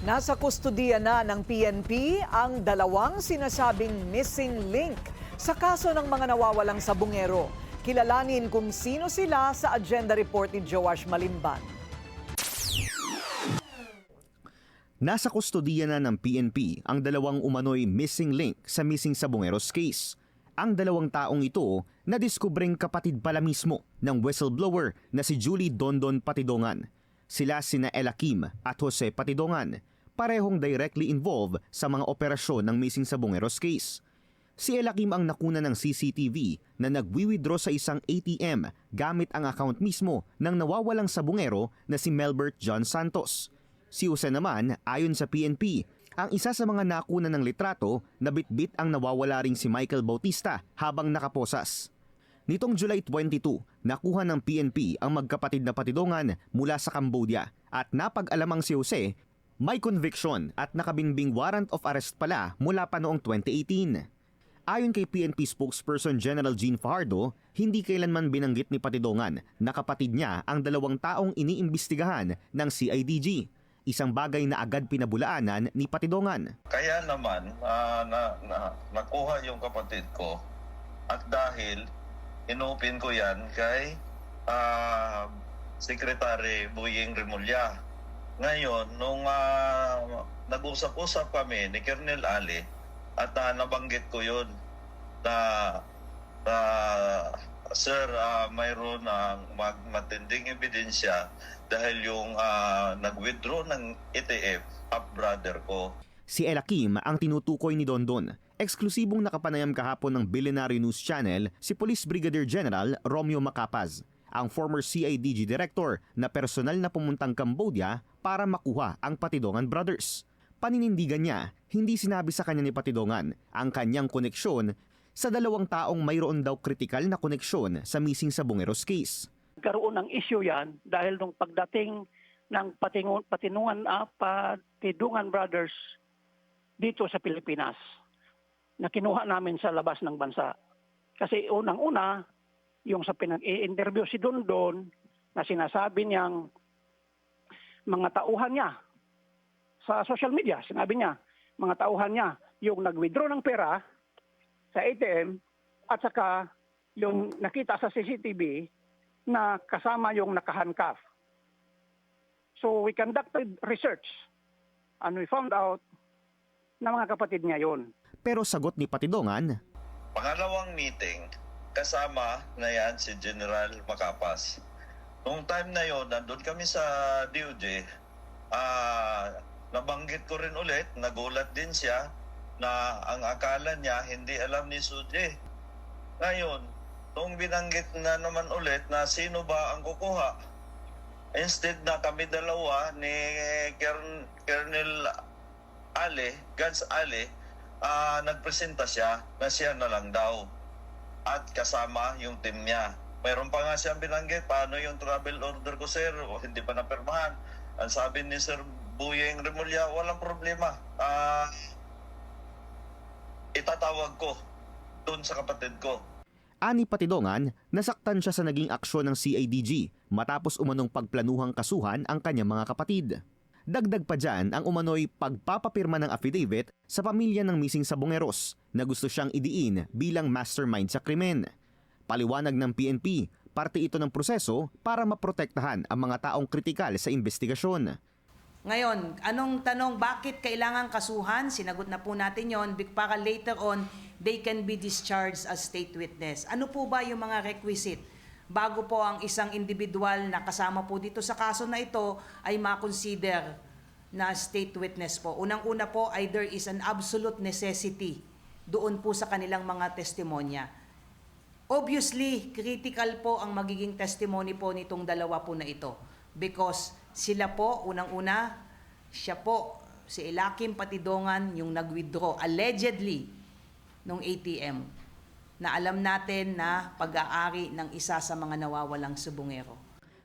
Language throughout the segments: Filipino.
Nasa kustodiya na ng PNP ang dalawang sinasabing missing link sa kaso ng mga nawawalang sabungero. Kilalanin kung sino sila sa agenda report ni Joash Malimban. Nasa kustodiya na ng PNP ang dalawang umano'y missing link sa missing sabungeros case. Ang dalawang taong ito nadiskubreng kapatid pala mismo ng whistleblower na si Julie Dondon Patidongan. Sila sina Ella Kim at Jose Patidongan, parehong directly involved sa mga operasyon ng missing sabungeros case. Si Ella Kim ang nakuna ng CCTV na nagwi-withdraw sa isang ATM gamit ang account mismo ng nawawalang sabungero na si Melbert John Santos. Si Jose naman, ayon sa PNP, ang isa sa mga nakuna ng litrato na bitbit ang nawawala ring si Michael Bautista habang nakaposas. Nitong July 22, nakuha ng PNP ang magkapatid na Patidongan mula sa Cambodia at napag-alamang si Jose may conviction at nakabinbing warrant of arrest pala mula pa noong 2018. Ayon kay PNP spokesperson General Jean Fajardo, hindi kailanman binanggit ni Patidongan na kapatid niya ang dalawang taong iniimbestigahan ng CIDG. Isang bagay na agad pinabulaanan ni Patidongan. Kaya naman nakuha yung kapatid ko at dahil inopin ko yan kay Secretary Boyeng Remulla. Ngayon, nung nag-usap-usap kami ni Colonel Ali at nabanggit ko yun na Sir, mayroon ng matinding ebidensya dahil yung nag-withdraw ng ETF, brother ko. Si Ella Kim ang tinutukoy ni Dondon. Eksklusibong nakapanayam kahapon ng Billionaire News Channel si Police Brigadier General Romeo Macapaz, ang former CIDG Director na personal na pumuntang Cambodia para makuha ang Patidongan brothers. Paninindigan niya, hindi sinabi sa kanya ni Patidongan ang kanyang koneksyon sa dalawang taong mayroon daw kritikal na koneksyon sa missing sabungeros case. Karoon ng issue yan dahil nung pagdating ng Patidongan brothers dito sa Pilipinas na kinuha namin sa labas ng bansa. Kasi unang-una, yung sa pinag-i-interview si Dondon na sinasabi niyang mga tauhan niya sa social media, sinabi niya, mga tauhan niya yung nag-withdraw ng pera sa ATM at saka yung nakita sa CCTV na kasama yung nakahandcuff. So we conducted research and we found out na mga kapatid niya yon. Pero sagot ni Patidongan, Pangalawang meeting, kasama na yan si General Macapas. Noong time na yon, nandun kami sa DOJ, nabanggit ko rin ulit, nagulat din siya na ang akala niya hindi alam ni Suje. Ngayon, nung binanggit na naman ulit na sino ba ang kukuha, instead na kami dalawa ni Colonel Ali, Gans Ali, nagpresenta siya na siya na lang daw at kasama yung team niya. Mayroon pa nga siyang binanggit, paano yung travel order ko, sir? O, hindi pa napirmahan. Ang sabi ni Sir Boyeng Remulla, walang problema. Itatawag ko doon sa kapatid ko. ani Patidongan, nasaktan siya sa naging aksyon ng CIDG matapos umanong pagplanuhang kasuhan ang kanyang mga kapatid. Dagdag pa dyan ang umano'y pagpapapirma ng affidavit sa pamilya ng missing sabungeros na gusto siyang idiin bilang mastermind sa krimen. Paliwanag ng PNP, parte ito ng proseso para maprotektahan ang mga taong kritikal sa investigasyon. Ngayon, anong tanong, bakit kailangan kasuhan? Sinagot na po natin yon. Para later on, they can be discharged as state witness. Ano po ba yung mga requisite bago po ang isang individual na kasama po dito sa kaso na ito ay ma-consider na state witness po? Unang-una po ay there is an absolute necessity doon po sa kanilang mga testimonya. Obviously, critical po ang magiging testimony po nitong dalawa po na ito because sila po, unang-una, siya po, si Ella Kim Patidongan yung nag-withdraw allegedly nung ATM na alam natin na pag-aari ng isa sa mga nawawalang sabungero.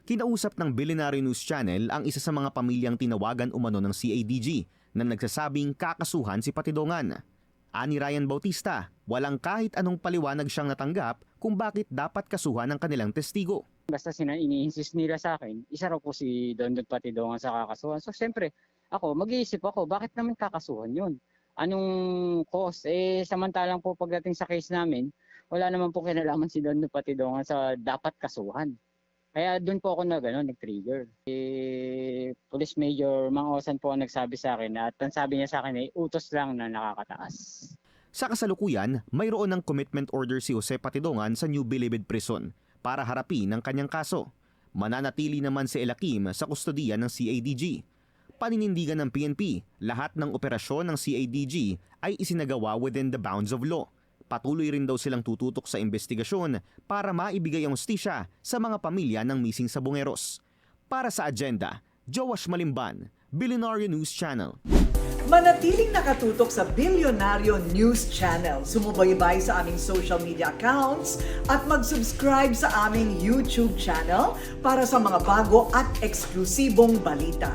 Kinausap ng Billionaire News Channel ang isa sa mga pamilyang tinawagan umano ng CIDG na nagsasabing kakasuhan si Patidongan. Ani Ryan Bautista, walang kahit anong paliwanag siyang natanggap kung bakit dapat kasuhan ang kanilang testigo. Basta ini-insist nila sa akin, isa raw po si Dondon Patidongan sa kakasuhan. So siyempre, ako, mag-iisip ako, bakit naman kakasuhan yun? Anong cause? Samantalang po pagdating sa case namin, wala naman po kinalaman si Don Patidongan sa dapat kasuhan. Kaya doon po ako nag-trigger. Police Major Mang Osan po ang nagsabi sa akin at ang sabi niya sa akin utos lang na nakakataas. Sa kasalukuyan, mayroon ng commitment order si Jose Patidongan sa New Bilibid Prison para harapin ang kanyang kaso. Mananatili naman si Elakim sa kustodiya ng CADG. Paninindigan ng PNP, lahat ng operasyon ng CADG ay isinagawa within the bounds of law. Patuloy rin daw silang tututok sa investigasyon para maibigay ang hustisya sa mga pamilya ng missing sabungeros. Para sa Agenda, Joash Malimban, Billionaire News Channel. Manatiling nakatutok sa Billionario News Channel. Sumubaybay sa aming social media accounts at mag-subscribe sa aming YouTube channel para sa mga bago at eksklusibong balita.